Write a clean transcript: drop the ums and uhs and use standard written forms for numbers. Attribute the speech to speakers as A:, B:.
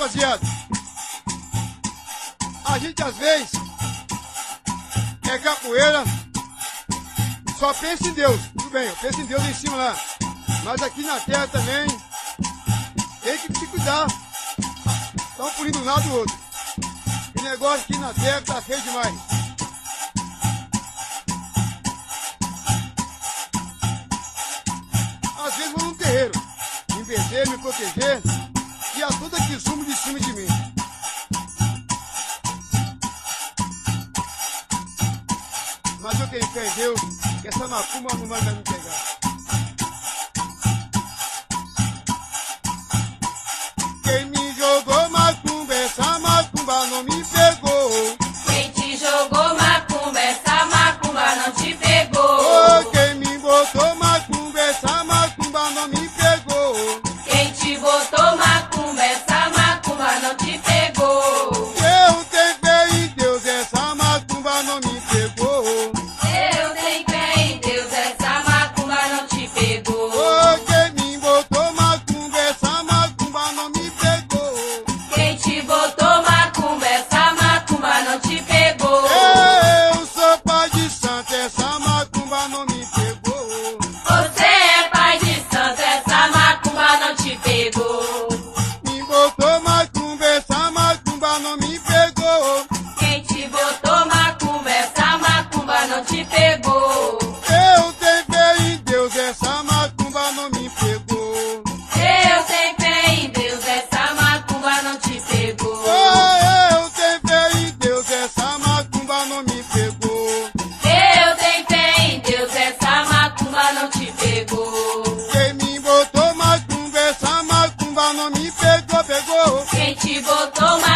A: rapaziada. A gente às vezes é capoeira, só pensa em Deus. Tudo bem, eu penso em Deus em cima lá. Mas aqui na terra também tem que se cuidar. Tá um pulindo um lado do outro. O negócio aqui na terra tá feio demais. Às vezes vou num terreiro, me benzer, me proteger, e a tudo aqui sumo de cima de mim. Mas eu tenho fé em Deus, que essa macumba não vai me pegar. Quem me jogou macumba, essa macumba não me pegou.
B: Quem te jogou macumba, essa macumba não te pegou.
A: Oh, quem me botou macumba, essa macumba não me pegou.
B: Quem te botou macumba, essa macumba não te pegou.
A: Eu tenho fé em Deus, essa macumba não me pegou.
B: Eu tenho fé em Deus, essa macumba não te pegou.
A: Oh, quem me botou macumba, essa macumba não me pegou.
B: Quem te botou macumba, essa macumba não te pegou.
A: Eu sou pai de santo, essa macumba não me pegou.
B: Você é pai de santo, essa macumba não te pegou.
A: Me botou macumba, essa macumba não me pegou.
B: Quem te botou macumba, essa macumba não te pegou.
A: Eu tenho fé em Deus, essa macumba não me pegou.
B: Eu tenho fé em Deus, essa macumba não te pegou.
A: Oh, eu tenho fé em Deus, essa macumba não me pegou.
B: Eu tenho fé em Deus, essa macumba não te pegou.
A: Quem me botou macumba, essa macumba não me pegou, pegou.
B: Quem te botou macumba,